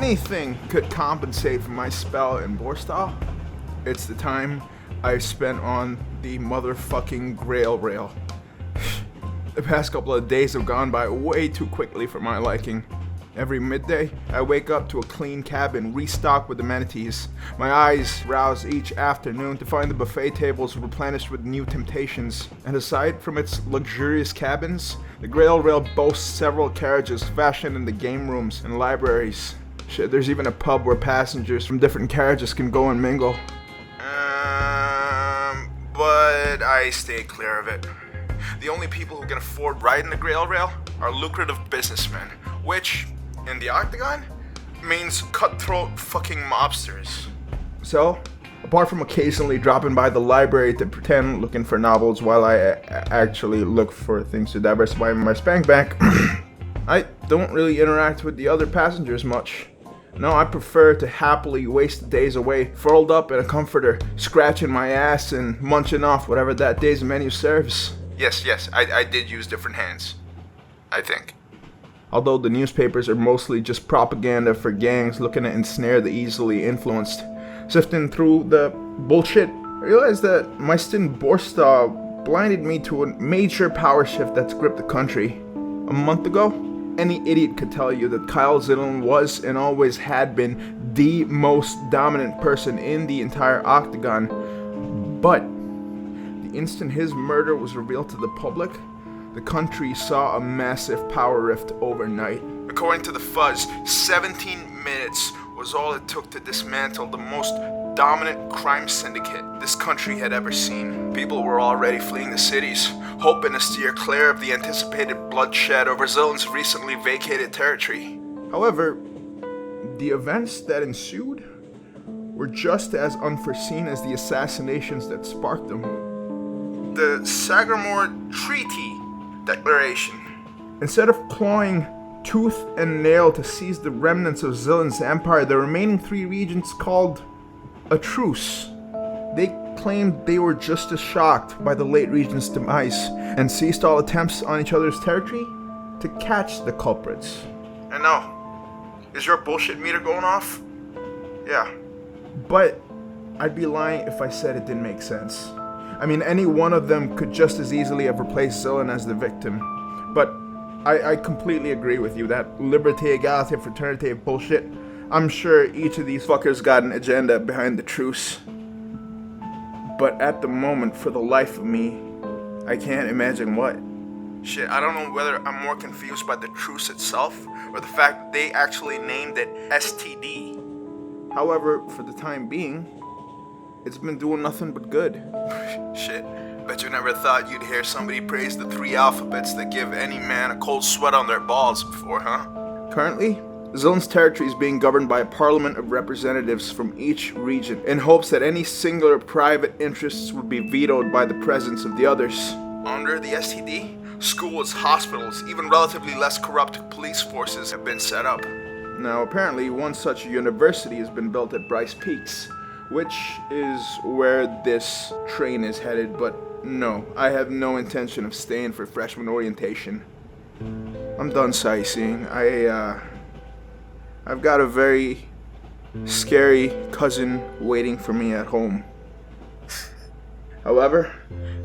anything could compensate for my spell in Borstal, it's the time I've spent on the motherfucking Grail Rail. The past couple of days have gone by way too quickly for my liking. Every midday, I wake up to a clean cabin restocked with amenities. My eyes rouse each afternoon to find the buffet tables replenished with new temptations. And aside from its luxurious cabins, the Grail Rail boasts several carriages fashioned in the game rooms and libraries. Shit, there's even a pub where passengers from different carriages can go and mingle. But I stay clear of it. The only people who can afford riding the Grail Rail are lucrative businessmen, which, in the Octagon, means cutthroat fucking mobsters. So, apart from occasionally dropping by the library to pretend looking for novels while I actually look for things to diversify my spank bank, I don't really interact with the other passengers much. No, I prefer to happily waste the days away, furled up in a comforter, scratching my ass and munching off whatever that day's menu serves. Yes, I did use different hands. I think. Although the newspapers are mostly just propaganda for gangs looking to ensnare the easily influenced. Sifting through the bullshit, I realized that my stint in Borstal blinded me to a major power shift that's gripped the country. A month ago, any idiot could tell you that Kyle Zillan was and always had been the most dominant person in the entire Octagon. But the instant his murder was revealed to the public, the country saw a massive power rift overnight. According to the Fuzz, 17 minutes was all it took to dismantle the most dominant crime syndicate this country had ever seen. People were already fleeing the cities, hoping to steer clear of the anticipated bloodshed over Zillan's recently vacated territory. However, the events that ensued were just as unforeseen as the assassinations that sparked them. The Sagramore Treaty Declaration. Instead of clawing tooth and nail to seize the remnants of Zillan's empire, the remaining 3 regions called a truce. They claimed they were just as shocked by the late regent's demise and ceased all attempts on each other's territory to catch the culprits. And now, is your bullshit meter going off? Yeah. But I'd be lying if I said it didn't make sense. I mean, any one of them could just as easily have replaced Zillan as the victim. But I completely agree with you, that liberté, égalité, fraternité bullshit. I'm sure each of these fuckers got an agenda behind the truce. But at the moment, for the life of me, I can't imagine what. Shit, I don't know whether I'm more confused by the truce itself or the fact that they actually named it STD. However, for the time being, it's been doing nothing but good. Shit, bet you never thought you'd hear somebody praise the 3 alphabets that give any man a cold sweat on their balls before, huh? Currently, Zillan's territory is being governed by a parliament of representatives from each region in hopes that any singular private interests would be vetoed by the presence of the others. Under the STD, schools, hospitals, even relatively less corrupt police forces have been set up. Now, apparently, one such university has been built at Bryce Peaks, which is where this train is headed, but no, I have no intention of staying for freshman orientation. I'm done sightseeing. I've got a very scary cousin waiting for me at home. However,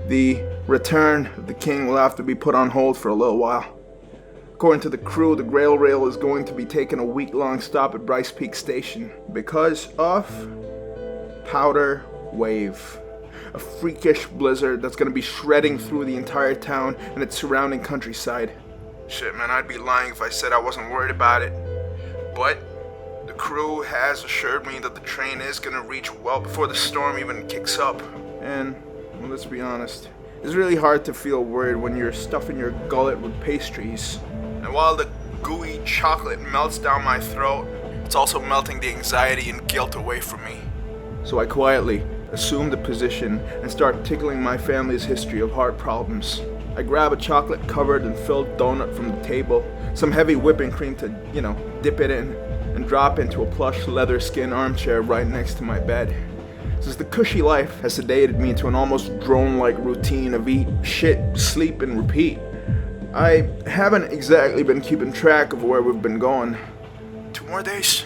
the return of the king will have to be put on hold for a little while. According to the crew, the Grail Rail is going to be taking a week-long stop at Bryce Peak Station because of Powder Wave, a freakish blizzard that's going to be shredding through the entire town and its surrounding countryside. Shit, man, I'd be lying if I said I wasn't worried about it. But the crew has assured me that the train is going to reach well before the storm even kicks up. And, well, let's be honest, it's really hard to feel worried when you're stuffing your gullet with pastries. And while the gooey chocolate melts down my throat, it's also melting the anxiety and guilt away from me. So I quietly assume the position and start tickling my family's history of heart problems. I grab a chocolate-covered and filled donut from the table, some heavy whipping cream to, dip it in, and drop into a plush leather skin armchair right next to my bed. Since the cushy life has sedated me into an almost drone-like routine of eat, shit, sleep, and repeat, I haven't exactly been keeping track of where we've been going. 2 more days?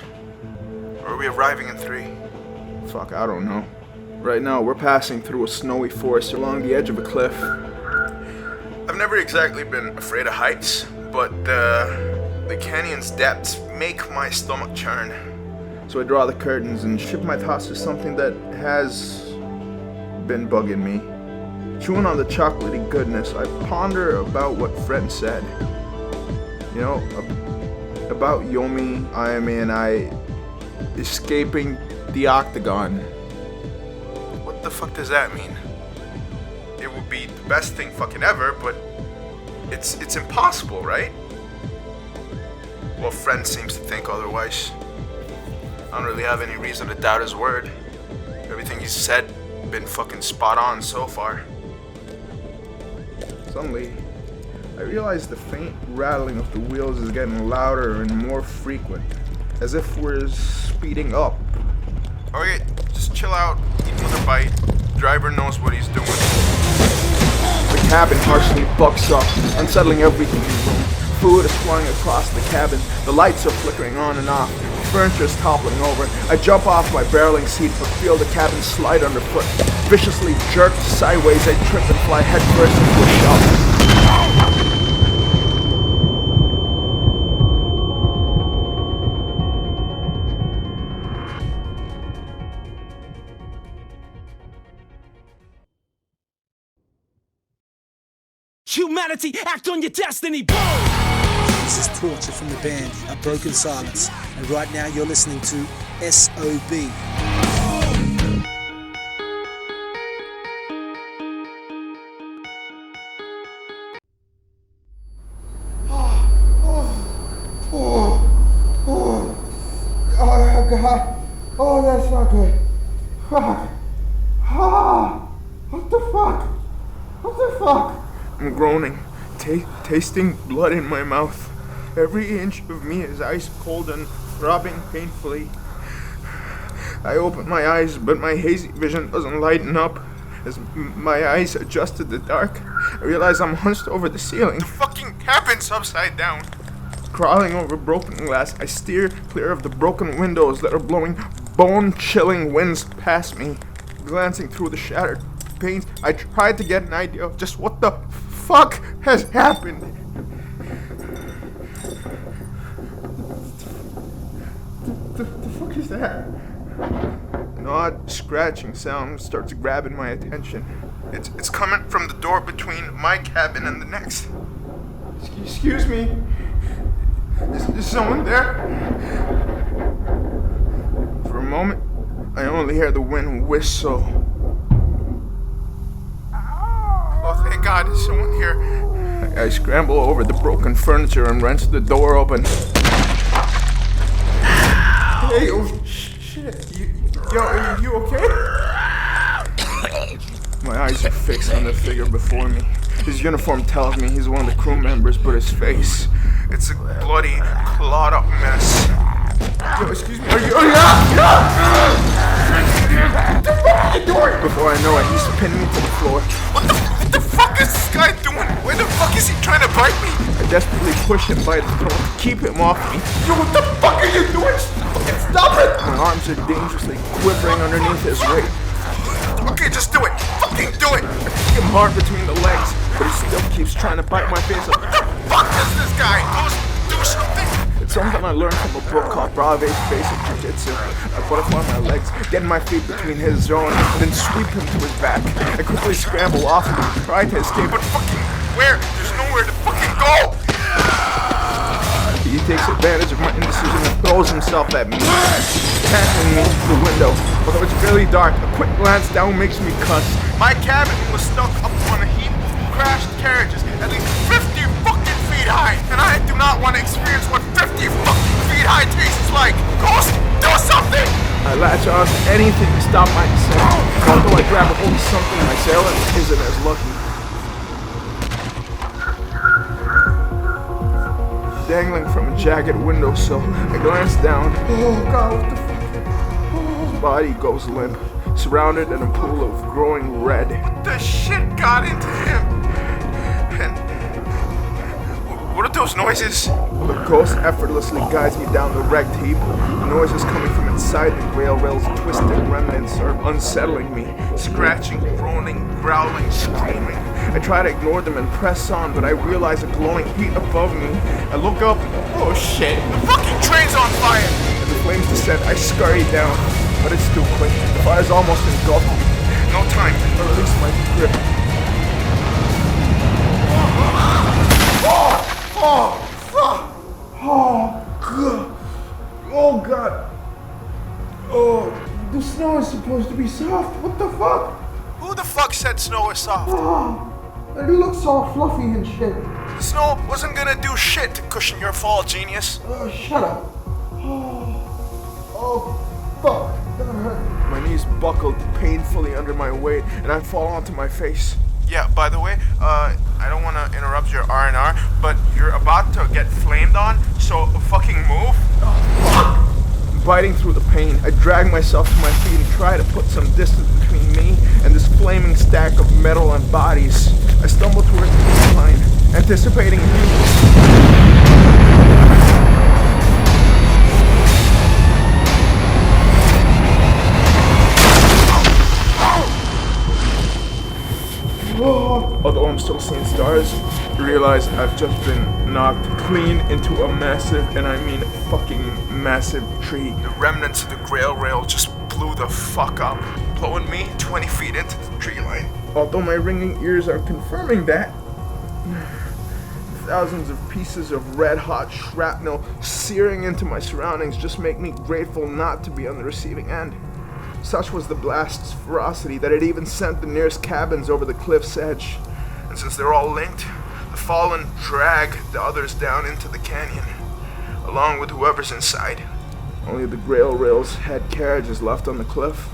Or are we arriving in 3? Fuck, I don't know. Right now, we're passing through a snowy forest along the edge of a cliff. I've never exactly been afraid of heights, but the canyon's depths make my stomach churn. So I draw the curtains and shift my thoughts to something that has been bugging me. Chewing on the chocolatey goodness, I ponder about what Fred said. You know, about Yomi, Ayame, and I escaping the octagon. What the fuck does that mean? It would be the best thing fucking ever, but it's impossible, right? Well, Fred seems to think otherwise. I don't really have any reason to doubt his word. Everything he's said been fucking spot on so far. Suddenly, I realize the faint rattling of the wheels is getting louder and more frequent, as if we're speeding up. Okay, just chill out, eat another bite. Driver knows what he's doing. The cabin harshly bucks up, unsettling everything in the room. Food is flying across the cabin. The lights are flickering on and off. Furniture is toppling over. I jump off my barreling seat but feel the cabin slide underfoot. Viciously jerked sideways, I trip and fly headfirst into a shelf. Humanity, act on your destiny, boom! This is Torture from the band, A Broken Silence, and right now you're listening to SOB. Oh God! Oh, that's not good. Fuck! What the fuck? What the fuck? I'm groaning, tasting blood in my mouth. Every inch of me is ice cold and throbbing painfully. I open my eyes, but my hazy vision doesn't lighten up. As my eyes adjust to the dark, I realize I'm hunched over the ceiling. The fucking cabin's upside down. Crawling over broken glass, I steer clear of the broken windows that are blowing bone-chilling winds past me. Glancing through the shattered panes, I tried to get an idea of just what the fuck has happened. The fuck is that? An odd scratching sound starts grabbing my attention. It's coming from the door between my cabin and the next. Excuse me. Is someone there? For a moment, I only hear the wind whistle. Oh, thank God, there's someone here. I scramble over the broken furniture and wrench the door open. Hey, oh shit. Are you okay? My eyes are fixed on the figure before me. His uniform tells me he's one of the crew members, but his face, it's a bloody, clawed up mess. Yo, excuse me, are you Before I know it, he's pinning me to the floor. What the fuck is this guy doing? Where the fuck is he trying to bite me? I desperately push him by the throat to keep him off me. Yo, what the fuck are you doing? Stop it! My arms are dangerously quivering underneath his weight. Okay, just do it! Fucking do it! I kick him hard between the legs, but he still keeps trying to bite my face up. What the fuck is this guy? Do something! It's something I learned from a book called Brave's Basic Jiu-Jitsu. I butterfly my legs, get my feet between his own, and then sweep him to his back. I quickly scramble off him and try to escape, but fucking where? There's nowhere to fucking go! He takes advantage of my indecision and throws himself at me, tackling me through the window. Although it's really dark, a quick glance down makes me cuss. My cabin was stuck up on a heap of crashed carriages, at least 50 fucking feet high, and I do not want to experience what 50 fucking feet high tastes like. Ghost, do something! I latch on to anything to stop my descent. Although I grab a hold of something, my assailant isn't as lucky. Dangling from a jagged windowsill, I glance down. Oh God, what the fuck? His body goes limp, surrounded in a pool of growing red. What the shit got into him? And what those noises? The ghost effortlessly guides me down the wrecked heap. The noises coming from inside the grail rail's twisted remnants are unsettling me. Scratching, groaning, growling, screaming. I try to ignore them and press on, but I realize a glowing heat above me. I look up. Oh shit! The fucking train's on fire! As the flames descend, I scurry down, but it's too quick. The fire's almost engulfed me. No time. I release my grip. Oh god. Oh, the snow is supposed to be soft. What the fuck? Who the fuck said snow is soft? It looks all fluffy and shit. The snow wasn't gonna do shit to cushion your fall, genius. Shut up. Oh, fuck. That hurt. My knees buckled painfully under my weight, and I fall onto my face. Yeah, by the way, I don't want to interrupt your R&R, but you're about to get flamed on, so fucking move. Biting through the pain, I drag myself to my feet and try to put some distance between me and this flaming stack of metal and bodies. I stumble towards the incline, anticipating Although I'm still seeing stars, I realize I've just been knocked clean into a massive, and I mean fucking massive tree. The remnants of the grail rail just blew the fuck up, blowing me 20 feet into the tree line. Although my ringing ears are confirming that, thousands of pieces of red-hot shrapnel searing into my surroundings just make me grateful not to be on the receiving end. Such was the blast's ferocity that it even sent the nearest cabins over the cliff's edge. And since they're all linked, the fallen drag the others down into the canyon, along with whoever's inside. Only the grail rail's head carriage is left on the cliff.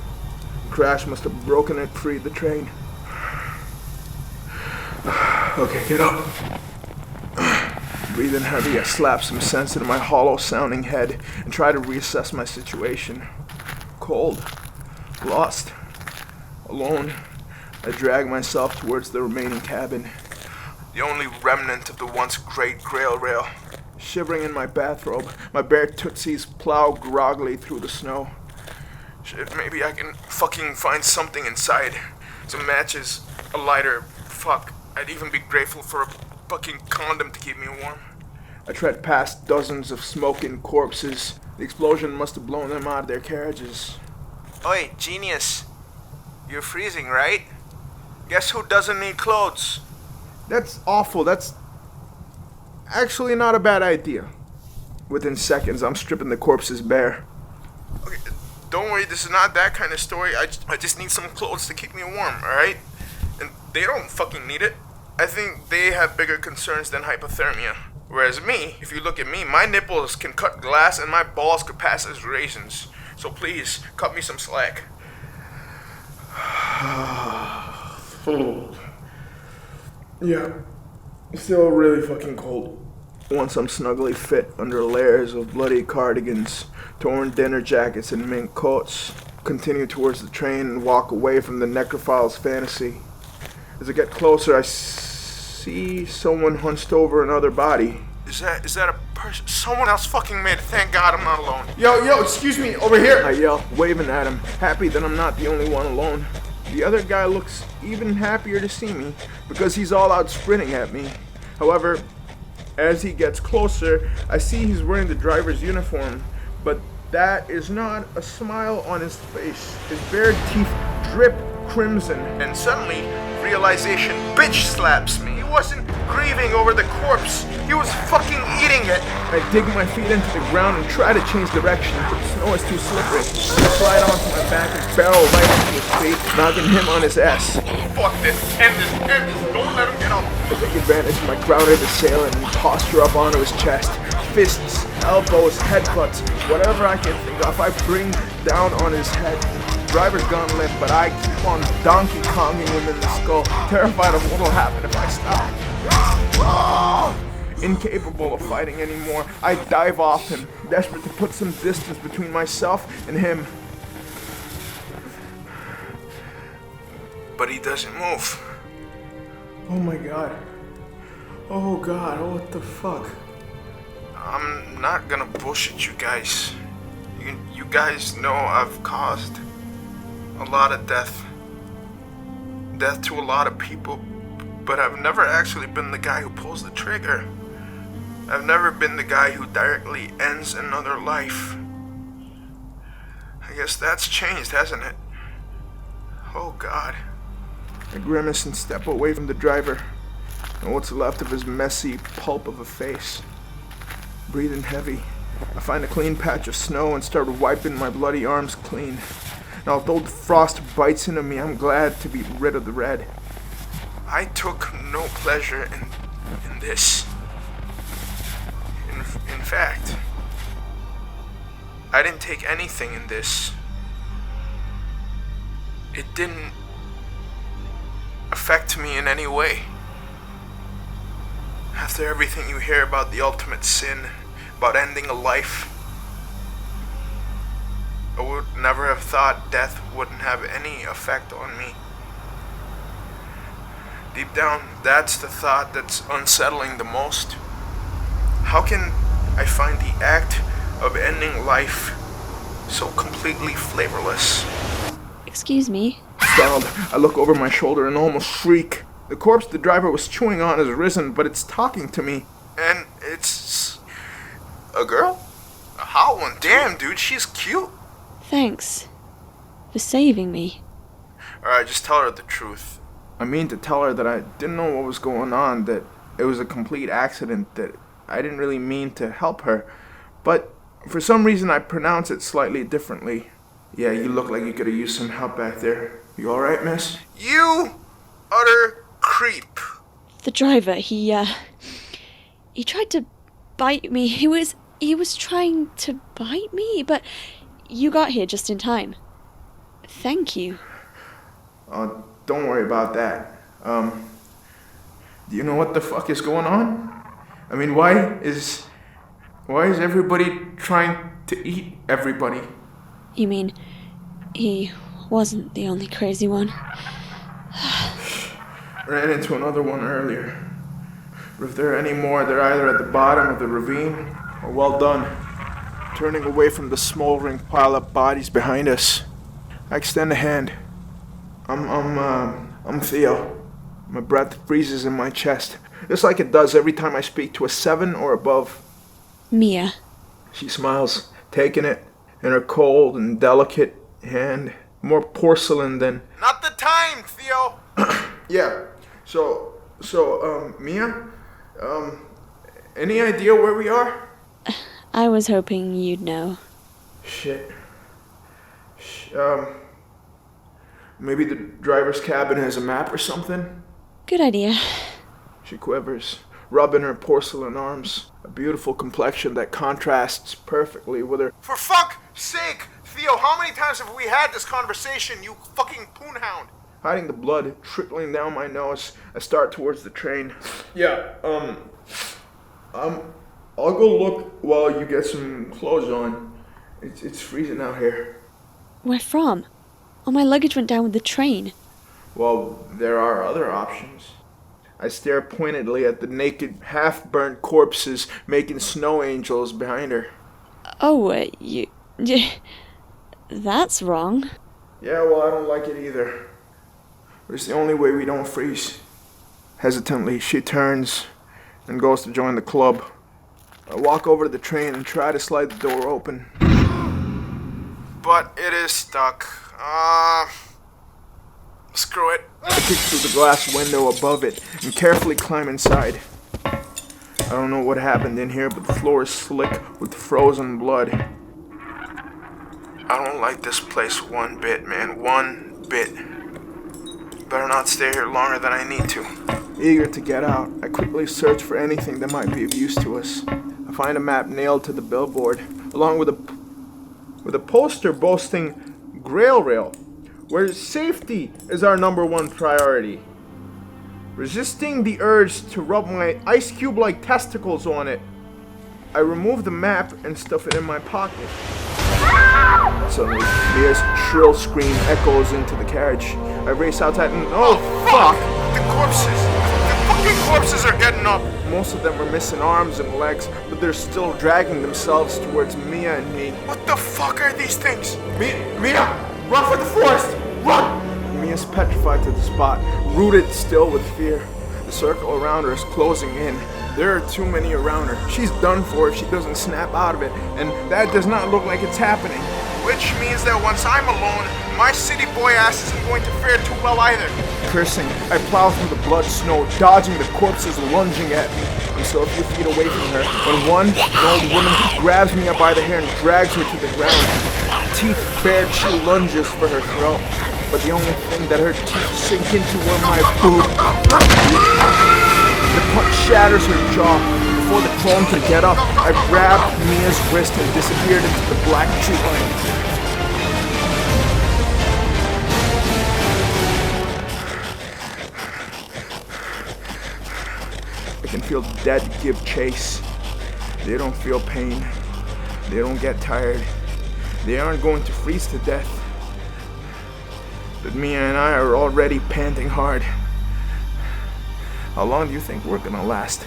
The crash must have broken it free of the train. Okay, get up. Breathing heavy, I slap some sense into my hollow-sounding head and try to reassess my situation. Cold. Lost. Alone. I drag myself towards the remaining cabin. The only remnant of the once great grail rail. Shivering in my bathrobe, my bare tootsies plow groggily through the snow. Shit, maybe I can fucking find something inside. Some matches, a lighter. Fuck, I'd even be grateful for a fucking condom to keep me warm. I tread past dozens of smoking corpses. The explosion must have blown them out of their carriages. Oi, genius. You're freezing, right? Guess who doesn't need clothes? That's awful. That's actually not a bad idea. Within seconds, I'm stripping the corpses bare. Okay, don't worry, this is not that kind of story. I just need some clothes to keep me warm, alright? And they don't fucking need it. I think they have bigger concerns than hypothermia. Whereas me, if you look at me, my nipples can cut glass and my balls could pass as raisins. So please, cut me some slack. Yeah, still really fucking cold. Once I'm snugly fit under layers of bloody cardigans, torn dinner jackets, and mink coats, continue towards the train and walk away from the necrophile's fantasy. As I get closer, I see someone hunched over another body. Is that a person? Someone else fucking made it. Thank God I'm not alone. Yo, excuse me, over here. I yell, waving at him, happy that I'm not the only one alone. The other guy looks even happier to see me, because he's all out sprinting at me. However, as he gets closer, I see he's wearing the driver's uniform, but that is not a smile on his face. His bare teeth drip crimson. And suddenly, realization bitch slaps me. He wasn't grieving over the corpse. He was fucking eating it. I dig my feet into the ground and try to change direction, but the snow is too slippery. I slide onto my back and barrel right into his feet, knocking him on his ass. Fuck this. End this. Don't let him get up. I take advantage of my grounded assailant and posture up onto his chest. Fists, elbows, headbutts, whatever I can think of, I bring down on his head. Driver's gone limp, but I keep on Donkey Konging him in the skull, terrified of what will happen if I stop. Incapable of fighting anymore, I dive off him, desperate to put some distance between myself and him. But he doesn't move. Oh my god. Oh God, what the fuck? I'm not gonna bullshit you guys. You guys know I've caused a lot of death to a lot of people, but I've never actually been the guy who pulls the trigger. I've never been the guy who directly ends another life. I guess that's changed, hasn't it? Oh God. I grimace and step away from the driver and what's left of his messy pulp of a face. Breathing heavy, I find a clean patch of snow and start wiping my bloody arms clean. And although the frost bites into me, I'm glad to be rid of the red. I took no pleasure in this. In fact, I didn't take anything in this. It didn't affect me in any way. After everything you hear about the ultimate sin, about ending a life, I would never have thought death wouldn't have any effect on me. Deep down, that's the thought that's unsettling the most. How can I find the act of ending life so completely flavorless? Excuse me. Startled, I look over my shoulder and almost shriek. The corpse the driver was chewing on has risen, but it's talking to me. And it's a girl? A hot one. Damn, dude, she's cute. Thanks for saving me. Alright, just tell her the truth. I mean to tell her that I didn't know what was going on, that it was a complete accident, that I didn't really mean to help her. But for some reason I pronounce it slightly differently. Yeah, you look like you could have used some help back there. You alright, miss? You utter creep. The driver, he tried to bite me. He was trying to bite me, but you got here just in time. Thank you. Don't worry about that. Do you know what the fuck is going on? I mean, why is everybody trying to eat everybody? You mean he wasn't the only crazy one? Ran into another one earlier. If there are any more, they're either at the bottom of the ravine or well done. Turning away from the smoldering pile of bodies behind us, I extend a hand. I'm Theo. My breath freezes in my chest, just like it does every time I speak to a 7 or above. Mia. She smiles, taking it in her cold and delicate hand, more porcelain than... Not the time, Theo! Yeah, so, Mia, any idea where we are? I was hoping you'd know. Shit. Maybe the driver's cabin has a map or something? Good idea. She quivers, rubbing her porcelain arms. A beautiful complexion that contrasts perfectly with her... For fuck's sake! Theo, how many times have we had this conversation, you fucking poonhound? Hiding the blood trickling down my nose, I start towards the train. Yeah, I'll go look while you get some clothes on. It's freezing out here. Where from? All my luggage went down with the train. Well, there are other options. I stare pointedly at the naked, half-burnt corpses making snow angels behind her. Oh, that's wrong. Yeah, well, I don't like it either. But it's the only way we don't freeze. Hesitantly, she turns and goes to join the club. I walk over to the train and try to slide the door open. But it is stuck. Screw it. I kick through the glass window above it and carefully climb inside. I don't know what happened in here, but the floor is slick with frozen blood. I don't like this place one bit, man. One bit. Better not stay here longer than I need to. Eager to get out, I quickly search for anything that might be of use to us. I find a map nailed to the billboard, along with a poster boasting Grail Rail, where safety is our #1 priority. Resisting the urge to rub my ice cube-like testicles on it, I remove the map and stuff it in my pocket. Suddenly, Mia's shrill scream echoes into the carriage. I race outside and oh fuck! The corpses! The fucking fucking corpses are getting up. Most of them are missing arms and legs, but they're still dragging themselves towards Mia and me. What the fuck are these things? Mia, run for the forest! Run! Mia's petrified to the spot, rooted still with fear. The circle around her is closing in. There are too many around her. She's done for if she doesn't snap out of it, and that does not look like it's happening. Which means that once I'm alone, my city boy ass isn't going to fare too well either. Cursing, I plow through the blood snow, dodging the corpses lunging at me. I'm still a few feet away from her when an old woman grabs me up by the hair and drags her to the ground. Teeth bared, she lunges for her throat, but the only thing that her teeth sink into were my boob. The punch shatters her jaw. Before the clone can get up, I grabbed Mia's wrist and disappeared into the black tree line. I can feel the dead give chase. They don't feel pain. They don't get tired. They aren't going to freeze to death. But Mia and I are already panting hard. How long do you think we're gonna last?